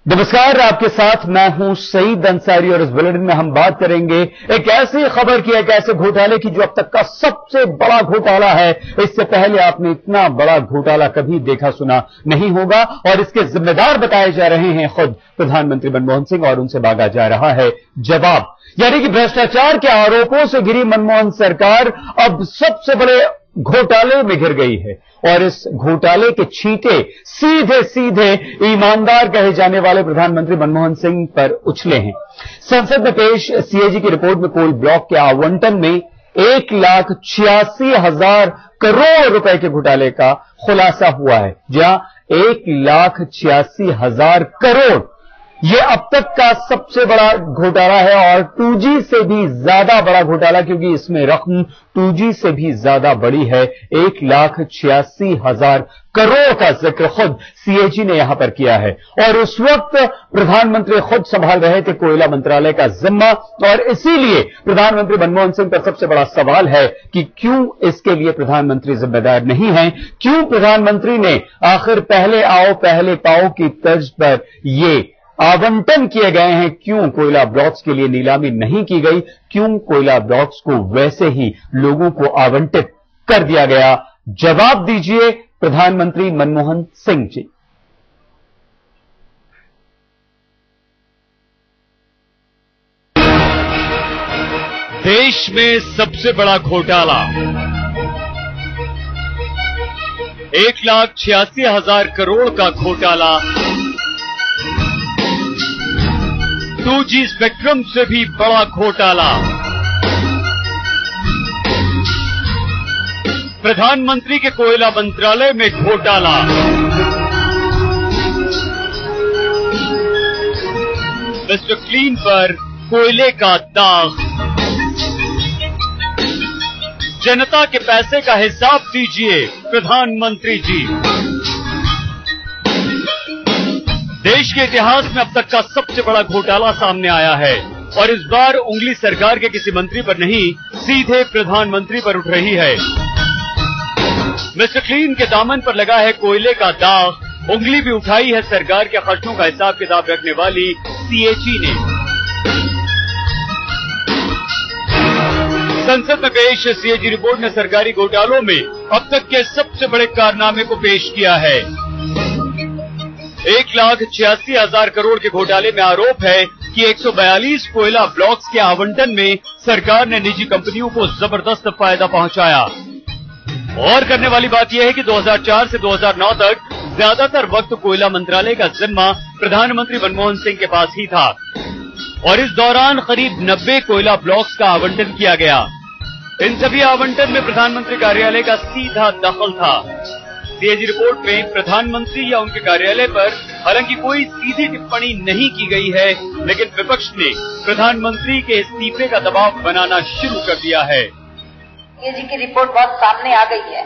नमस्कार, आपके साथ मैं हूं सईद अंसारी और इस बुलेटिन में हम बात करेंगे एक ऐसी खबर की, एक ऐसे घोटाले की जो अब तक का सबसे बड़ा घोटाला है। इससे पहले आपने इतना बड़ा घोटाला कभी देखा सुना नहीं होगा और इसके जिम्मेदार बताए जा रहे हैं खुद प्रधानमंत्री मनमोहन सिंह और उनसे मांगा जा रहा है जवाब। यानी कि भ्रष्टाचार के आरोपों से घिरी मनमोहन सरकार अब सबसे बड़े घोटाले में घिर गई है और इस घोटाले के छींटे सीधे सीधे ईमानदार कहे जाने वाले प्रधानमंत्री मनमोहन सिंह पर उछले हैं। संसद में पेश सीएजी की रिपोर्ट में कोल ब्लॉक के आवंटन में 1,86,000 करोड़ रुपए के घोटाले का खुलासा हुआ है। जहां 1,86,000 करोड़ यह अब तक का सबसे बड़ा घोटाला है और 2G से भी ज्यादा बड़ा घोटाला, क्योंकि इसमें रकम 2G से भी ज्यादा बड़ी है। 1,86,000 करोड़ का जिक्र खुद सीएजी ने यहां पर किया है और उस वक्त प्रधानमंत्री खुद संभाल रहे थे कोयला मंत्रालय का जिम्मा और इसीलिए प्रधानमंत्री मनमोहन सिंह पर सबसे बड़ा सवाल है कि क्यों इसके लिए प्रधानमंत्री जिम्मेदार नहीं हैं, क्यों प्रधानमंत्री ने आखिर पहले आओ पहले पाओ की तर्ज पर ये आवंटन किए गए हैं, क्यों कोयला ब्लॉक्स के लिए नीलामी नहीं की गई, क्यों कोयला ब्लॉक्स को वैसे ही लोगों को आवंटित कर दिया गया। जवाब दीजिए प्रधानमंत्री मनमोहन सिंह जी। देश में सबसे बड़ा घोटाला 1,86,000 करोड़ का घोटाला 2G स्पेक्ट्रम से भी बड़ा घोटाला, प्रधानमंत्री के कोयला मंत्रालय में घोटाला, मिस्टर क्लीन पर कोयले का दाग, जनता के पैसे का हिसाब दीजिए प्रधानमंत्री जी। देश के इतिहास में अब तक का सबसे बड़ा घोटाला सामने आया है और इस बार उंगली सरकार के किसी मंत्री पर नहीं, सीधे प्रधानमंत्री पर उठ रही है। मिस्टर क्लीन के दामन पर लगा है कोयले का दाग, उंगली भी उठाई है सरकार के खर्चों का हिसाब किताब रखने वाली सीएजी ने। संसद में पेश सीएजी रिपोर्ट ने सरकारी घोटालों में अब तक के सबसे बड़े कारनामे को पेश किया है। 1,86,000 करोड़ के घोटाले में आरोप है कि 142 कोयला ब्लॉक्स के आवंटन में सरकार ने निजी कंपनियों को जबरदस्त फायदा पहुंचाया। और करने वाली बात यह है कि 2004 से 2009 तक ज्यादातर वक्त कोयला मंत्रालय का जिम्मा प्रधानमंत्री मनमोहन सिंह के पास ही था और इस दौरान करीब 90 कोयला ब्लॉक्स का आवंटन किया गया। इन सभी आवंटन में प्रधानमंत्री कार्यालय का सीधा दखल था। सीएजी रिपोर्ट में प्रधानमंत्री या उनके कार्यालय पर हालांकि कोई सीधी टिप्पणी नहीं की गई है, लेकिन विपक्ष ने प्रधानमंत्री के इस्तीफे का दबाव बनाना शुरू कर दिया है। सीएजी की रिपोर्ट बहुत सामने आ गई है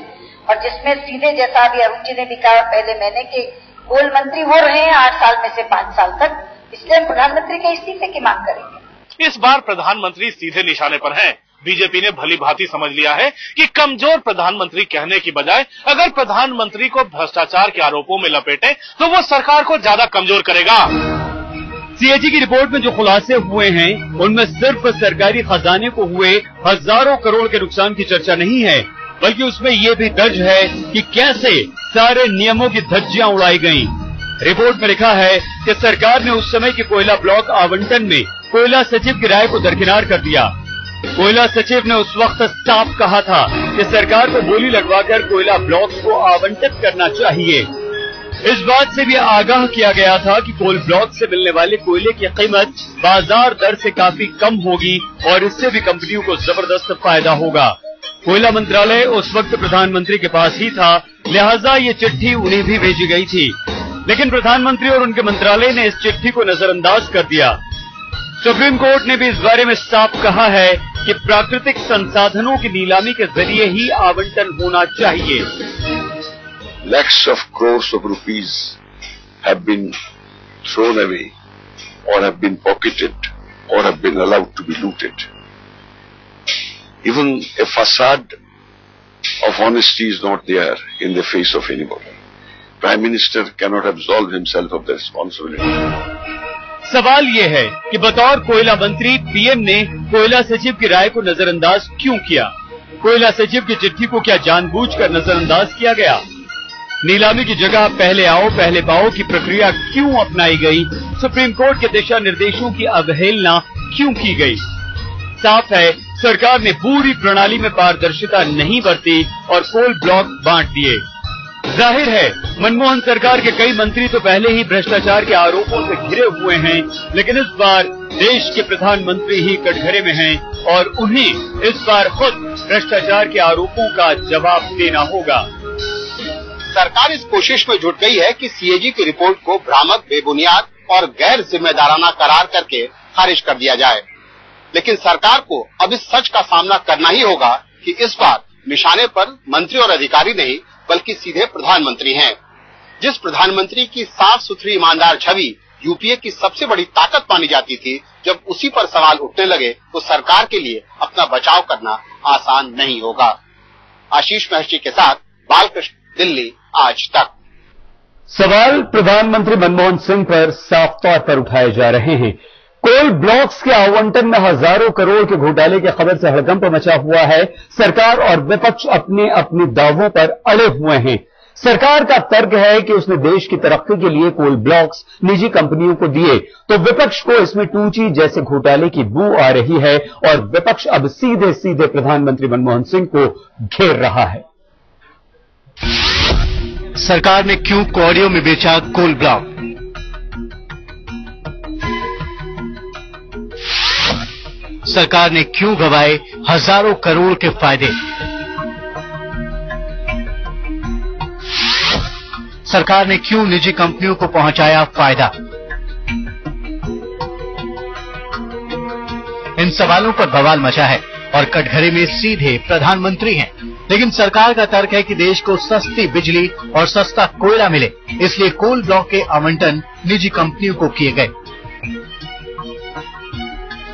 और जिसमें सीधे, जैसा अभी अरुण जी ने भी कहा पहले मैंने, कि कोल मंत्री वो रहे हैं 8 साल में से 5 साल तक, इसलिए हम प्रधानमंत्री के इस्तीफे की मांग करेंगे। इस बार प्रधानमंत्री सीधे निशाने पर हैं। बीजेपी ने भली भांति समझ लिया है कि कमजोर प्रधानमंत्री कहने की बजाय अगर प्रधानमंत्री को भ्रष्टाचार के आरोपों में लपेटे तो वो सरकार को ज्यादा कमजोर करेगा। सीएजी की रिपोर्ट में जो खुलासे हुए हैं उनमें सिर्फ सरकारी खजाने को हुए हजारों करोड़ के नुकसान की चर्चा नहीं है, बल्कि उसमें यह भी दर्ज है कि कैसे सारे नियमों की धज्जियां उड़ाई गईं। रिपोर्ट में लिखा है कि सरकार ने उस समय के कोयला ब्लॉक आवंटन में कोयला सचिव की राय को दरकिनार कर दिया। कोयला सचिव ने उस वक्त साफ कहा था कि सरकार को बोली लगवाकर कोयला ब्लॉक्स को आवंटित करना चाहिए। इस बात से भी आगाह किया गया था कि कोल ब्लॉक से मिलने वाले कोयले की कीमत बाजार दर से काफी कम होगी और इससे भी कंपनियों को जबरदस्त फायदा होगा। कोयला मंत्रालय उस वक्त प्रधानमंत्री के पास ही था, लिहाजा ये चिट्ठी उन्हें भी भेजी गई थी, लेकिन प्रधानमंत्री और उनके मंत्रालय ने इस चिट्ठी को नजरअंदाज कर दिया। सुप्रीम कोर्ट ने भी इस बारे में साफ कहा है कि प्राकृतिक संसाधनों की नीलामी के जरिए ही आवंटन होना चाहिए। Lakhs of crores of rupees have been thrown away or have been pocketed or have been allowed to be looted. Even a facade of honesty is not there in the face of anybody. Prime Minister cannot absolve himself of the responsibility. सवाल ये है कि बतौर कोयला मंत्री PM ने कोयला सचिव की राय को नजरअंदाज क्यों किया? कोयला सचिव की चिट्ठी को क्या जानबूझकर नजरअंदाज किया गया? नीलामी की जगह पहले आओ पहले पाओ की प्रक्रिया क्यों अपनाई गई? सुप्रीम कोर्ट के दिशा निर्देशों की अवहेलना क्यों की गई? साफ है, सरकार ने पूरी प्रणाली में पारदर्शिता नहीं बरती और कोल ब्लॉक बांट दिए। जाहिर है, मनमोहन सरकार के कई मंत्री तो पहले ही भ्रष्टाचार के आरोपों से घिरे हुए हैं, लेकिन इस बार देश के प्रधानमंत्री ही कटघरे में हैं और उन्हें इस बार खुद भ्रष्टाचार के आरोपों का जवाब देना होगा। सरकार इस कोशिश में जुट गई है कि सीएजी की रिपोर्ट को भ्रामक, बेबुनियाद और गैर जिम्मेदाराना करार करके खारिज कर दिया जाए, लेकिन सरकार को अब इस सच का सामना करना ही होगा कि इस बार निशाने पर मंत्री और अधिकारी नहीं बल्कि सीधे प्रधानमंत्री हैं। जिस प्रधानमंत्री की साफ सुथरी ईमानदार छवि यूपीए की सबसे बड़ी ताकत मानी जाती थी, जब उसी पर सवाल उठने लगे तो सरकार के लिए अपना बचाव करना आसान नहीं होगा। आशीष महर्षि के साथ बालकृष्ण, दिल्ली आज तक। सवाल प्रधानमंत्री मनमोहन सिंह पर साफ तौर पर उठाए जा रहे हैं। कोल ब्लॉक्स के आवंटन में हजारों करोड़ के घोटाले की खबर से हड़कंप मचा हुआ है। सरकार और विपक्ष अपने अपने दावों पर अड़े हुए हैं। सरकार का तर्क है कि उसने देश की तरक्की के लिए कोल ब्लॉक्स निजी कंपनियों को दिए, तो विपक्ष को इसमें टूची जैसे घोटाले की बू आ रही है और विपक्ष अब सीधे सीधे प्रधानमंत्री मनमोहन सिंह को घेर रहा है। सरकार ने क्यों कौड़ियों में बेचा कोल ब्लॉक? सरकार ने क्यों गंवाए हजारों करोड़ के फायदे? सरकार ने क्यों निजी कंपनियों को पहुंचाया फायदा? इन सवालों पर बवाल मचा है और कटघरे में सीधे प्रधानमंत्री हैं, लेकिन सरकार का तर्क है कि देश को सस्ती बिजली और सस्ता कोयला मिले, इसलिए कोल ब्लॉक के आवंटन निजी कंपनियों को किए गए।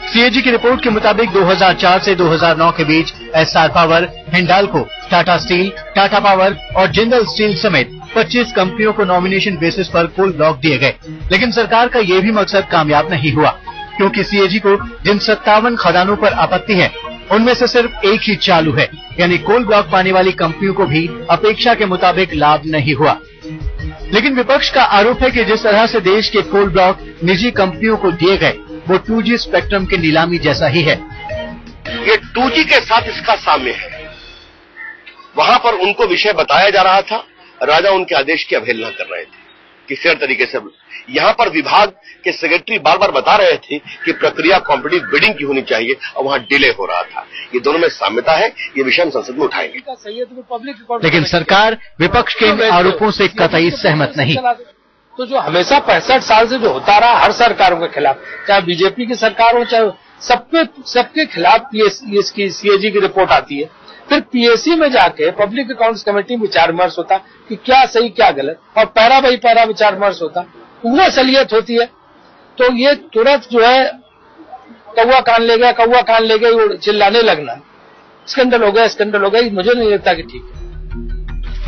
सीएजी की रिपोर्ट के मुताबिक 2004 से 2009 के बीच Essar power, Hindalco, Tata steel, Tata power और जिंदल स्टील समेत 25 कंपनियों को नॉमिनेशन बेसिस पर कोल ब्लॉक दिए गए, लेकिन सरकार का यह भी मकसद कामयाब नहीं हुआ, क्योंकि सीएजी को जिन 57 खदानों पर आपत्ति है उनमें से सिर्फ एक ही चालू है, यानी कोल ब्लॉक पाने वाली कंपनियों को भी अपेक्षा के मुताबिक लाभ नहीं हुआ। लेकिन विपक्ष का आरोप है कि जिस तरह से देश के कोल ब्लॉक निजी कंपनियों को दिए गए वो 2G स्पेक्ट्रम की नीलामी जैसा ही है। ये 2G के साथ इसका साम्य है। वहां पर उनको विषय बताया जा रहा था, राजा उनके आदेश की अवहेलना कर रहे थे किसी और तरीके से। यहाँ पर विभाग के सेक्रेटरी बार बार बता रहे थे कि प्रक्रिया कॉम्पिटिटिव बिडिंग की होनी चाहिए और वहां डिले हो रहा था। ये दोनों में साम्यता है, ये विषय हम संसद में उठाएंगे। लेकिन सरकार विपक्ष के आरोपों से कतई सहमत नहीं। तो जो हमेशा 65 साल से जो होता रहा हर सरकारों के खिलाफ, चाहे बीजेपी की सरकार हो चाहे सबके खिलाफ इसकी सीएजी की रिपोर्ट आती है। फिर पीएसी में जाके पब्लिक अकाउंट्स कमेटी में विचार विमर्श होता कि क्या सही क्या गलत, और पैरा बाई पैरा विचार विमर्श होता, वो असलियत होती है। तो ये तुरंत जो है कौवा कान ले गया चिल्लाने लगना, स्कैंडल हो गया, मुझे नहीं लगता कि ठीक है।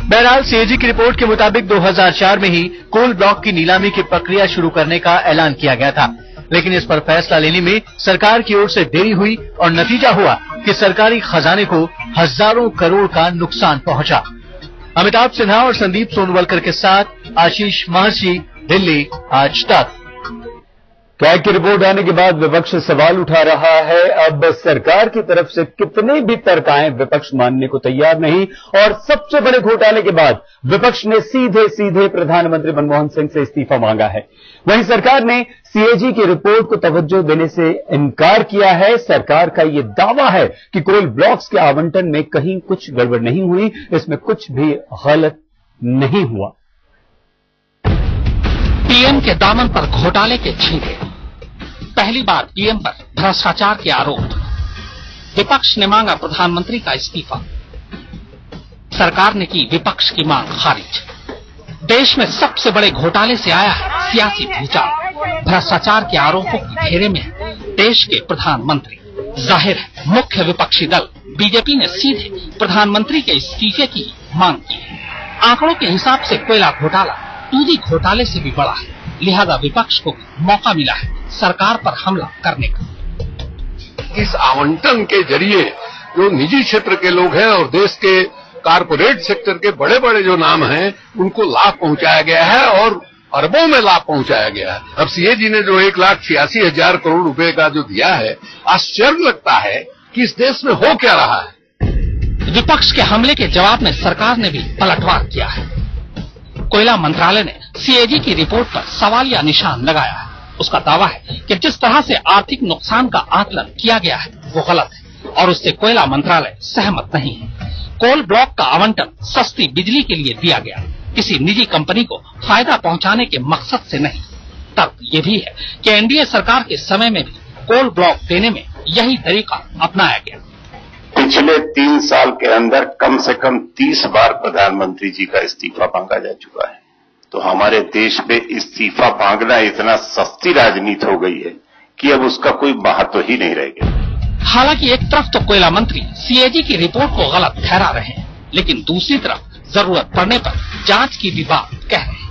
बहरहाल सीएजी की रिपोर्ट के मुताबिक 2004 में ही कोल ब्लॉक की नीलामी की प्रक्रिया शुरू करने का ऐलान किया गया था, लेकिन इस पर फैसला लेने में सरकार की ओर से देरी हुई और नतीजा हुआ कि सरकारी खजाने को हजारों करोड़ का नुकसान पहुंचा। अमिताभ सिन्हा और संदीप सोनवलकर के साथ आशीष महर्षि, दिल्ली आज तक। कैग की रिपोर्ट आने के बाद विपक्ष सवाल उठा रहा है। अब सरकार की तरफ से कितने भी तर्क आए, विपक्ष मानने को तैयार नहीं, और सबसे बड़े घोटाले के बाद विपक्ष ने सीधे सीधे प्रधानमंत्री मनमोहन सिंह से इस्तीफा मांगा है। वहीं सरकार ने सीएजी की रिपोर्ट को तवज्जो देने से इनकार किया है। सरकार का यह दावा है कि कोल ब्लॉक्स के आवंटन में कहीं कुछ गड़बड़ नहीं हुई, इसमें कुछ भी गलत नहीं हुआ। पीएम के दामन पर घोटाले के छींटे, पहली बार पीएम पर भ्रष्टाचार के आरोप, विपक्ष ने मांगा प्रधानमंत्री का इस्तीफा, सरकार ने की विपक्ष की मांग खारिज। देश में सबसे बड़े घोटाले से आया है सियासी भूचाल, भ्रष्टाचार के आरोपों के घेरे में है देश के प्रधानमंत्री। जाहिर है मुख्य विपक्षी दल बीजेपी ने सीधे प्रधानमंत्री के इस्तीफे की मांग की है। आंकड़ों के हिसाब से कोयला घोटाला 2G घोटाले से भी बड़ा है, लिहाजा विपक्ष को मौका मिला है सरकार पर हमला करने का। इस आवंटन के जरिए जो निजी क्षेत्र के लोग हैं और देश के कारपोरेट सेक्टर के बड़े बड़े जो नाम हैं उनको लाभ पहुंचाया गया है और अरबों में लाभ पहुंचाया गया है। अब सीएजी ने जो 1,86,000 करोड़ रुपए का जो दिया है, आश्चर्य लगता है कि इस देश में हो क्या रहा है। विपक्ष के हमले के जवाब में सरकार ने भी पलटवार किया है। कोयला मंत्रालय ने सीएजी की रिपोर्ट पर सवालिया निशान लगाया है। उसका दावा है कि जिस तरह से आर्थिक नुकसान का आकलन किया गया है वो गलत है और उससे कोयला मंत्रालय सहमत नहीं है। कोल ब्लॉक का आवंटन सस्ती बिजली के लिए दिया गया, किसी निजी कंपनी को फायदा पहुंचाने के मकसद से नहीं। तर्क ये भी है कि एनडीए सरकार के समय में भी कोल ब्लॉक देने में यही तरीका अपनाया गया। पिछले 3 साल के अंदर कम से कम 30 बार प्रधानमंत्री जी का इस्तीफा मांगा जा चुका है। तो हमारे देश में इस्तीफा मांगना इतना सस्ती राजनीति हो गई है कि अब उसका कोई महत्व ही नहीं रह गया। हालांकि एक तरफ तो कोयला मंत्री सीएजी की रिपोर्ट को गलत ठहरा रहे हैं, लेकिन दूसरी तरफ जरूरत पड़ने पर जांच की भी बात कह रहे हैं।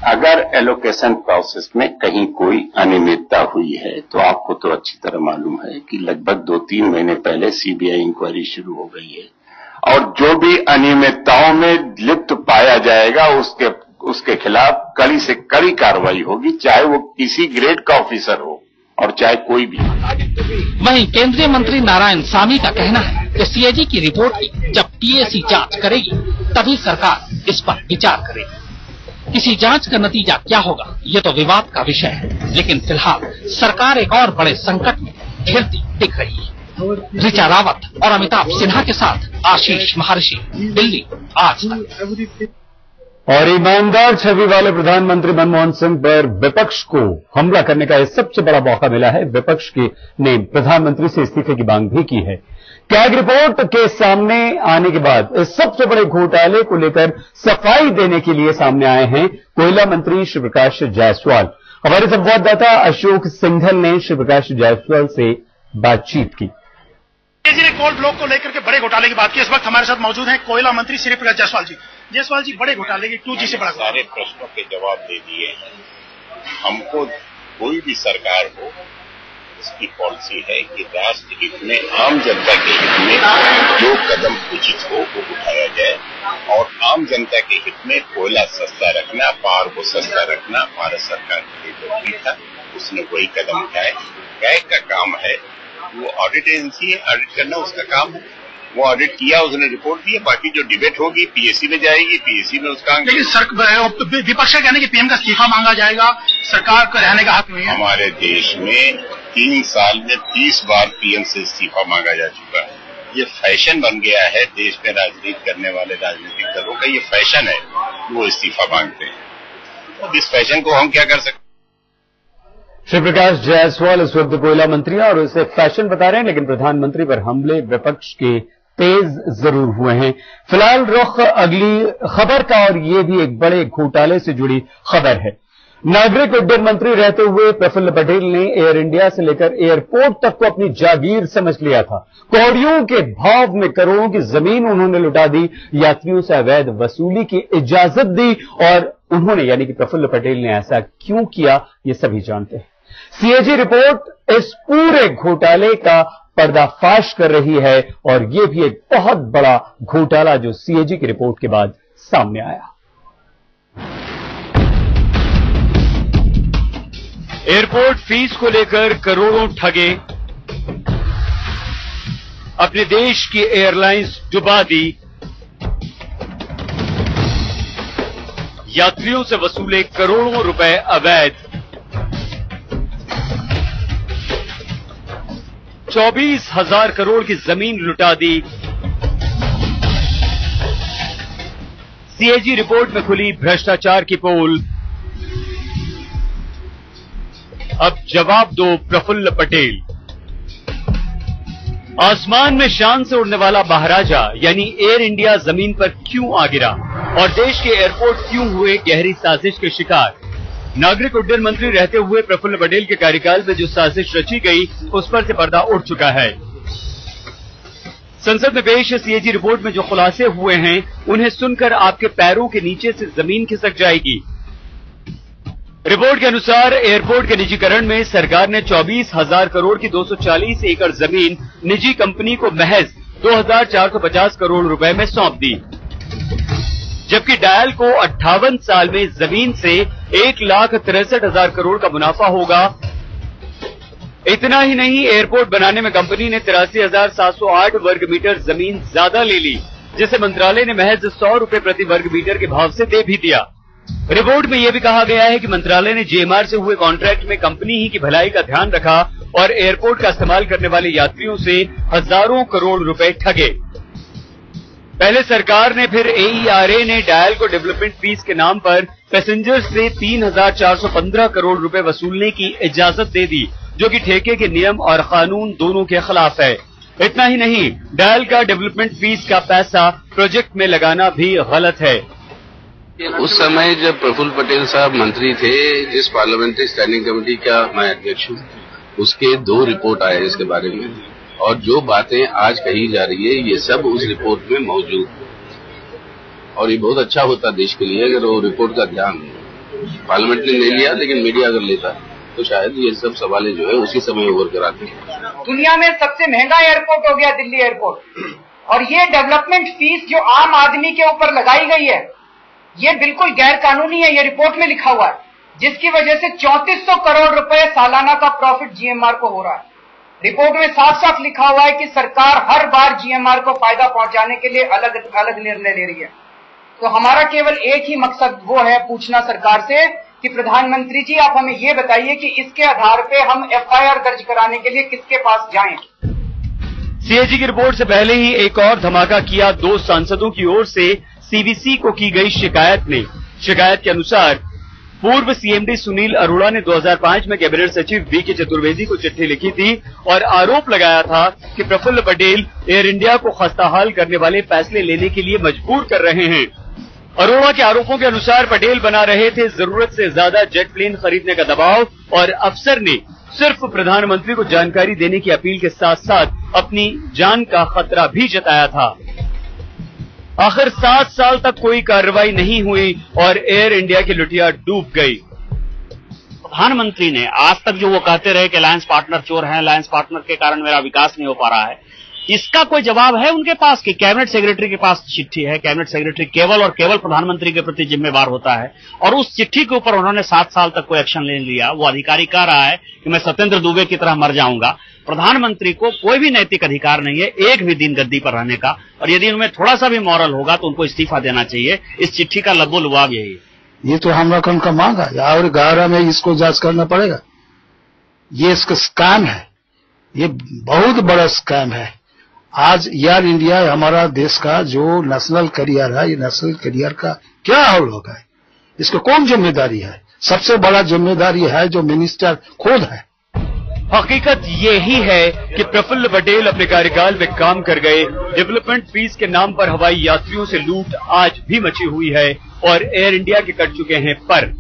अगर एलोकेशन प्रोसेस में कहीं कोई अनियमितता हुई है तो आपको तो अच्छी तरह मालूम है कि लगभग 2-3 महीने पहले सीबीआई इंक्वायरी शुरू हो गई है और जो भी अनियमितताओं में लिप्त पाया जाएगा उसके खिलाफ कड़ी से कड़ी कार्रवाई होगी, चाहे वो किसी ग्रेड का ऑफिसर हो और चाहे कोई भी। वहीं केंद्रीय मंत्री नारायण सामी का कहना है कि सीएजी की रिपोर्ट की जब पीएसी जांच करेगी तभी सरकार इस पर विचार करेगी। किसी जांच का नतीजा क्या होगा ये तो विवाद का विषय है, लेकिन फिलहाल सरकार एक और बड़े संकट में घिरती दिख रही है। ऋचा रावत और अमिताभ सिन्हा के साथ आशीष महर्षि, दिल्ली आज तक। और ईमानदार छवि वाले प्रधानमंत्री मनमोहन सिंह पर विपक्ष को हमला करने का यह सबसे बड़ा मौका मिला है। विपक्ष ने प्रधानमंत्री से इस्तीफे की मांग भी की है। कैग रिपोर्ट के सामने आने के बाद इस सबसे बड़े घोटाले को लेकर सफाई देने के लिए सामने आए हैं कोयला मंत्री श्री प्रकाश जायसवाल। हमारे संवाददाता अशोक सिंघल ने श्री प्रकाश जायसवाल से बातचीत की। ने कोल ब्लॉक को लेकर के बड़े घोटाले की बात की। इस वक्त हमारे साथ मौजूद हैं कोयला मंत्री श्री प्रकाश जायसवाल जी। जायसवाल जी, बड़े घोटाले की 2G से बड़ा सारे प्रश्नों के जवाब दे दिए हैं। हमको कोई भी सरकार हो इसकी पॉलिसी है कि राष्ट्र हित में, आम जनता के हित में जो कदम उचित हो वो उठाया जाए और आम जनता के हित में कोयला सस्ता रखना, पावर को सस्ता रखना भारत सरकार के लिए जरूरी था। उसने वही कदम उठाए। कैग का काम है, वो ऑडिट एजेंसी है, ऑडिट करना उसका काम है। वो ऑडिट किया, उसने रिपोर्ट दी, बाकी जो डिबेट होगी पीएसी में जाएगी, पीएसी में उसका। लेकिन विपक्ष का कहना है कि पीएम का इस्तीफा मांगा जाएगा, सरकार को रहने का हक नहीं है। हमारे देश में 3 साल में 30 बार पीएम से इस्तीफा मांगा जा चुका है। ये फैशन बन गया है देश में राजनीति करने वाले राजनीतिक दलों का। ये फैशन है, वो इस्तीफा मांगते हैं। अब इस फैशन को हम क्या कर सकते। श्री प्रकाश जायसवाल इस वक्त कोयला मंत्री और उसे फैशन बता रहे हैं, लेकिन प्रधानमंत्री पर हमले विपक्ष के तेज जरूर हुए हैं। फिलहाल रुख अगली खबर का, और ये भी एक बड़े घोटाले से जुड़ी खबर है। नागरिक उड्डयन मंत्री रहते हुए प्रफुल्ल पटेल ने एयर इंडिया से लेकर एयरपोर्ट तक को अपनी जागीर समझ लिया था। कौड़ियों के भाव में करोड़ों की जमीन उन्होंने लुटा दी, यात्रियों से अवैध वसूली की इजाजत दी, और उन्होंने यानी कि प्रफुल्ल पटेल ने ऐसा क्यों किया ये सभी जानते हैं। सीएजी रिपोर्ट इस पूरे घोटाले का पर्दाफाश कर रही है, और यह भी एक बहुत बड़ा घोटाला जो सीएजी की रिपोर्ट के बाद सामने आया। एयरपोर्ट फीस को लेकर करोड़ों ठगे, अपने देश की एयरलाइंस डुबा दी, यात्रियों से वसूले करोड़ों रुपए अवैध, 24,000 करोड़ की जमीन लुटा दी। सीएजी रिपोर्ट में खुली भ्रष्टाचार की पोल। अब जवाब दो प्रफुल्ल पटेल। आसमान में शान से उड़ने वाला महाराजा यानी एयर इंडिया जमीन पर क्यों आ गिरा और देश के एयरपोर्ट क्यों हुए गहरी साजिश के शिकार। नागरिक उड्डयन मंत्री रहते हुए प्रफुल्ल पटेल के कार्यकाल में जो साजिश रची गई उस पर से पर्दा उठ चुका है। संसद में पेश सीएजी रिपोर्ट में जो खुलासे हुए हैं उन्हें सुनकर आपके पैरों के नीचे से जमीन खिसक जाएगी। रिपोर्ट के अनुसार एयरपोर्ट के निजीकरण में सरकार ने 24,000 करोड़ की 240 एकड़ जमीन निजी कंपनी को महज 2,450 करोड़ रुपए में सौंप दी, जबकि डायल को 58 साल में जमीन से 1,63,000 करोड़ का मुनाफा होगा। इतना ही नहीं, एयरपोर्ट बनाने में कंपनी ने 83,708 वर्ग मीटर जमीन ज्यादा ले ली, जिसे मंत्रालय ने महज 100 रुपए प्रति वर्ग मीटर के भाव से दे भी दिया। रिपोर्ट में यह भी कहा गया है कि मंत्रालय ने जीएमआर से हुए कॉन्ट्रैक्ट में कंपनी ही की भलाई का ध्यान रखा और एयरपोर्ट का इस्तेमाल करने वाले यात्रियों से हजारों करोड़ रुपए ठगे। पहले सरकार ने, फिर एईआरए ने डायल को डेवलपमेंट फीस के नाम पर पैसेंजर से 3,415 करोड़ रुपए वसूलने की इजाजत दे दी, जो कि ठेके के नियम और कानून दोनों के खिलाफ है। इतना ही नहीं, डायल का डेवलपमेंट फीस का पैसा प्रोजेक्ट में लगाना भी गलत है। उस समय जब प्रफुल्ल पटेल साहब मंत्री थे, जिस पार्लियामेंट्री स्टैंडिंग कमेटी का मैं अध्यक्ष हूँ, उसके 2 रिपोर्ट आए इसके बारे में, और जो बातें आज कही जा रही है ये सब उस रिपोर्ट में मौजूद, और ये बहुत अच्छा होता देश के लिए अगर वो रिपोर्ट का ध्यान पार्लियामेंट ने नहीं लिया, लेकिन मीडिया अगर लेता तो शायद ये सब सवाल जो है उसी समय ओवर कराते हैं। दुनिया में सबसे महंगा एयरपोर्ट हो गया दिल्ली एयरपोर्ट, और ये डेवलपमेंट फीस जो आम आदमी के ऊपर लगाई गई है ये बिल्कुल गैर कानूनी है। ये रिपोर्ट में लिखा हुआ है, जिसकी वजह से 3400 करोड़ रुपए सालाना का प्रॉफिट जीएमआर को हो रहा है। रिपोर्ट में साफ साफ लिखा हुआ है कि सरकार हर बार जीएमआर को फायदा पहुंचाने के लिए अलग अलग निर्णय ले रही है। तो हमारा केवल एक ही मकसद वो है पूछना सरकार से कि प्रधानमंत्री जी आप हमें ये बताइए कि इसके आधार पे हम एफआईआर दर्ज कराने के लिए किसके पास जाएं। सीएजी की रिपोर्ट से पहले ही एक और धमाका किया 2 सांसदों की ओर से सीवीसी को की गई शिकायत ने। शिकायत के अनुसार पूर्व सीएमडी सुनील अरोड़ा ने 2005 में कैबिनेट सचिव वीके चतुर्वेदी को चिट्ठी लिखी थी और आरोप लगाया था कि प्रफुल्ल पटेल एयर इंडिया को खस्ताहाल करने वाले फैसले लेने के लिए मजबूर कर रहे हैं। अरोड़ा के आरोपों के अनुसार पटेल बना रहे थे जरूरत से ज्यादा जेट प्लेन खरीदने का दबाव, और अफसर ने सिर्फ प्रधानमंत्री को जानकारी देने की अपील के साथ साथ अपनी जान का खतरा भी जताया था। आखिर 7 साल तक कोई कार्रवाई नहीं हुई और एयर इंडिया की लुटिया डूब गई। प्रधानमंत्री ने आज तक जो वो कहते रहे कि अलायंस पार्टनर चोर हैं, अलायंस पार्टनर के कारण मेरा विकास नहीं हो पा रहा है, इसका कोई जवाब है उनके पास? कि कैबिनेट सेक्रेटरी के पास चिट्ठी है, कैबिनेट सेक्रेटरी केवल और केवल प्रधानमंत्री के प्रति जिम्मेवार होता है, और उस चिट्ठी के ऊपर उन्होंने 7 साल तक कोई एक्शन नहीं लिया। वो अधिकारी कह रहा है कि मैं सत्येंद्र दुबे की तरह मर जाऊंगा। प्रधानमंत्री को कोई भी नैतिक अधिकार नहीं है एक भी दिन गद्दी पर रहने का, और यदि उनमें थोड़ा सा भी मॉरल होगा तो उनको इस्तीफा देना चाहिए। इस चिट्ठी का लब्बो लुआब यही है। ये तो हम रकम का मांग है और 11 में इसको जांच करना पड़ेगा। ये इसका स्कैम है, ये बहुत बड़ा स्कैम है। आज एयर इंडिया हमारा देश का जो नेशनल करियर है, ये नेशनल करियर का क्या हाल होगा? इसको कौन जिम्मेदारी है? सबसे बड़ा जिम्मेदारी है जो मिनिस्टर खुद है। हकीकत यही है कि प्रफुल्ल पटेल अपने कार्यकाल में काम कर गए। डेवलपमेंट फीस के नाम पर हवाई यात्रियों से लूट आज भी मची हुई है और एयर इंडिया के कट चुके हैं पर।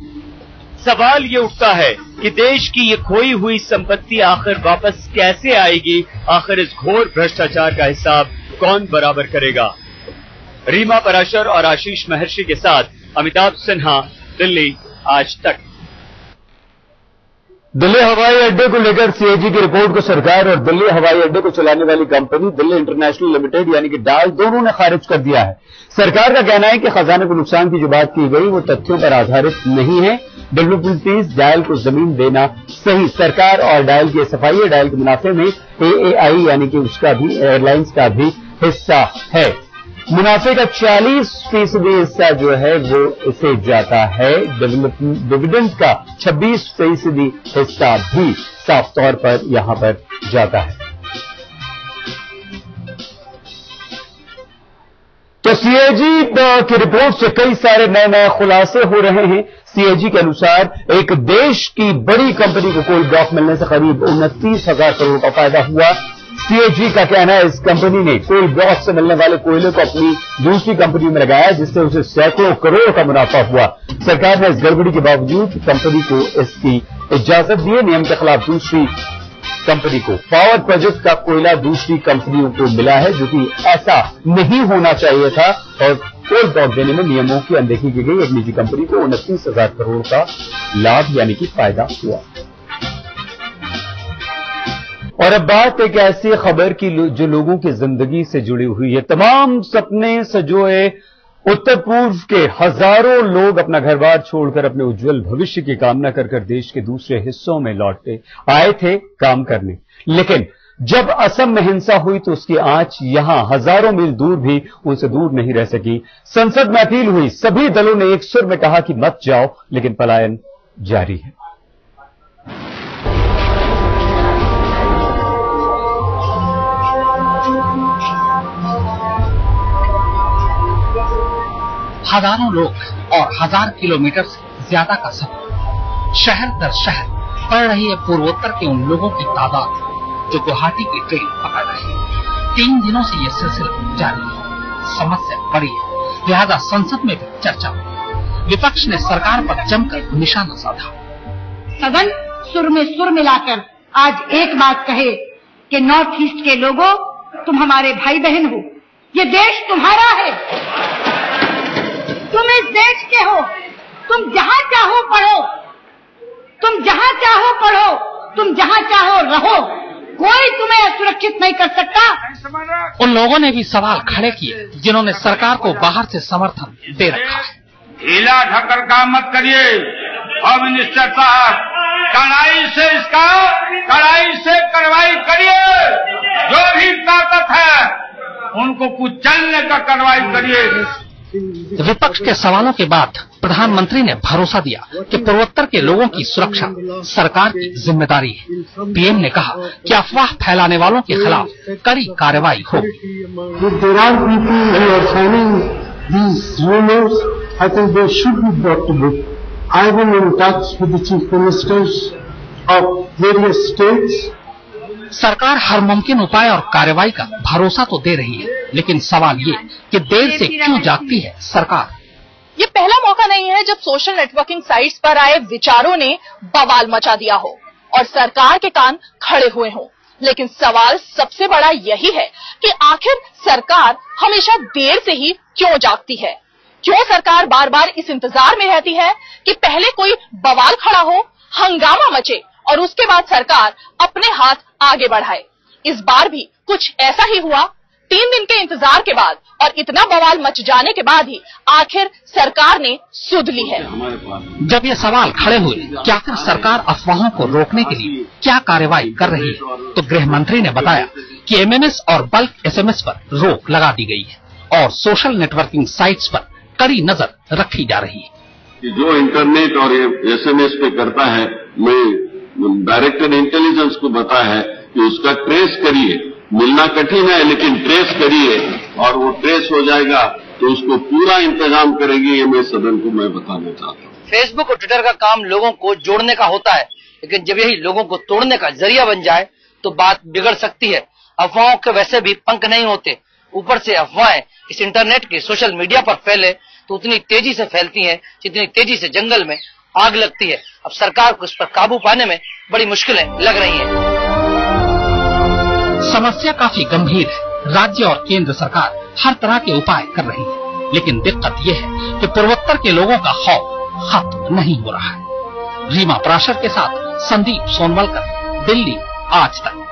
सवाल ये उठता है कि देश की ये खोई हुई संपत्ति आखिर वापस कैसे आएगी? आखिर इस घोर भ्रष्टाचार का हिसाब कौन बराबर करेगा? रीमा पराशर और आशीष महर्षि के साथ अमिताभ सिन्हा, दिल्ली आज तक। दिल्ली हवाई अड्डे को लेकर सीएजी की रिपोर्ट को सरकार और दिल्ली हवाई अड्डे को चलाने वाली कंपनी दिल्ली इंटरनेशनल लिमिटेड यानी कि डाल दोनों ने खारिज कर दिया है। सरकार का कहना है कि खजाने को नुकसान की जो बात की गई वो तथ्यों पर आधारित नहीं है। डेवलपमेंट फीस डायल को जमीन देना सही, सरकार और डायल की सफाई है। डायल के मुनाफे में एएआई यानी कि उसका भी एयरलाइंस का भी हिस्सा है। मुनाफे का 40% हिस्सा जो है वो इसे जाता है। डिविडेंड का 26% हिस्सा भी साफ तौर पर यहां पर जाता है। तो सीएजी की रिपोर्ट से कई सारे नए नए खुलासे हो रहे हैं। सीएजी के अनुसार एक देश की बड़ी कंपनी को कोल ब्लॉक मिलने से करीब 29,000 करोड़ का फायदा हुआ। सीएजी का कहना है इस कंपनी ने कोल ब्लॉक से मिलने वाले कोयले को अपनी दूसरी कंपनी में लगाया, जिससे उसे सैकड़ों करोड़ का मुनाफा हुआ। सरकार ने इस गड़बड़ी के बावजूद कंपनी को इसकी इजाजत दी है। नियम के खिलाफ दूसरी कंपनी को पावर प्रोजेक्ट का कोयला दूसरी कंपनियों को मिला है, जो कि ऐसा नहीं होना चाहिए था और कोल ब्लॉक देने में नियमों की अनदेखी की गई। एक निजी कंपनी को 29,000 करोड़ का लाभ यानी कि फायदा हुआ। और अब बात एक ऐसी खबर की जो लोगों की जिंदगी से जुड़ी हुई है। तमाम सपने सजोए उत्तर पूर्व के हजारों लोग अपना घर बार छोड़कर अपने उज्जवल भविष्य की कामना कर देश के दूसरे हिस्सों में लौटे आए थे काम करने, लेकिन जब असम में हिंसा हुई तो उसकी आंच यहां हजारों मील दूर भी उनसे दूर नहीं रह सकी। संसद में अपील हुई, सभी दलों ने एक सुर में कहा कि मत जाओ, लेकिन पलायन जारी है। हजारों लोग और 1000 किलोमीटर से ज्यादा का सफर, शहर दर शहर बढ़ रही है पूर्वोत्तर के उन लोगों की तादाद जो गुवाहाटी की ट्रेन पकड़ रहे हैं। 3 दिनों से यह सिलसिला जारी है। समस्या बड़ी है, लिहाजा संसद में भी चर्चा हुई। विपक्ष ने सरकार पर जमकर निशाना साधा। सदन सुर में सुर मिलाकर आज एक बात कहे कि नॉर्थ ईस्ट के लोगों, तुम हमारे भाई बहन हो, ये देश तुम्हारा है, तुम इस देश के हो, तुम जहां चाहो पढ़ो, तुम जहां चाहो पढ़ो, तुम जहां चाहो रहो, कोई तुम्हें असुरक्षित नहीं कर सकता। उन लोगों ने भी सवाल खड़े किए जिन्होंने सरकार को बाहर से समर्थन दे रखा है। ढीला ढक्कन काम मत करिए और मिनिस्टर साहब, कड़ाई से कार्रवाई करिए, जो भी ताकत है उनको कुचलने का कार्रवाई करिए। विपक्ष के सवालों के बाद प्रधानमंत्री ने भरोसा दिया कि पूर्वोत्तर के लोगों की सुरक्षा सरकार की जिम्मेदारी है। पीएम ने कहा कि अफवाह फैलाने वालों के खिलाफ कड़ी कार्रवाई होगी। सरकार हर मुमकिन उपाय और कार्रवाई का भरोसा तो दे रही है, लेकिन सवाल ये कि देर से क्यों जागती है सरकार। ये पहला मौका नहीं है जब सोशल नेटवर्किंग साइट्स पर आए विचारों ने बवाल मचा दिया हो और सरकार के कान खड़े हुए हों। लेकिन सवाल सबसे बड़ा यही है कि आखिर सरकार हमेशा देर से ही क्यों जागती है। क्यों सरकार बार बार इस इंतजार में रहती है कि पहले कोई बवाल खड़ा हो, हंगामा मचे और उसके बाद सरकार अपने हाथ आगे बढ़ाए। इस बार भी कुछ ऐसा ही हुआ। 3 दिन के इंतजार के बाद और इतना बवाल मच जाने के बाद ही आखिर सरकार ने सुध ली है। जब ये सवाल खड़े हुए कि आखिर सरकार अफवाहों को रोकने के लिए क्या कार्रवाई कर रही है, तो गृह मंत्री ने बताया कि एमएमएस और बल्क एसएमएस पर रोक लगा दी गई है और सोशल नेटवर्किंग साइट्स पर कड़ी नजर रखी जा रही है। जो इंटरनेट और एसएमएस पे करता है, मैं डायरेक्टर इंटेलिजेंस को बताया है कि उसका ट्रेस करिए। मिलना कठिन है लेकिन ट्रेस करिए और वो ट्रेस हो जाएगा तो उसको पूरा इंतजाम करेंगे। ये मैं सदन को मैं बताना चाहता हूँ। फेसबुक और ट्विटर का काम लोगों को जोड़ने का होता है, लेकिन जब यही लोगों को तोड़ने का जरिया बन जाए तो बात बिगड़ सकती है। अफवाहों के वैसे भी पंख नहीं होते, ऊपर से अफवाहें इस इंटरनेट के सोशल मीडिया पर फैले तो उतनी तेजी से फैलती हैं जितनी तेजी से जंगल में आग लगती है। अब सरकार को इस पर काबू पाने में बड़ी मुश्किलें लग रही हैं। समस्या काफी गंभीर है। राज्य और केंद्र सरकार हर तरह के उपाय कर रही है, लेकिन दिक्कत यह है कि पूर्वोत्तर के लोगों का खौफ खत्म नहीं हो रहा है। रीमा पराशर के साथ संदीप सोनवलकर, दिल्ली, आज तक।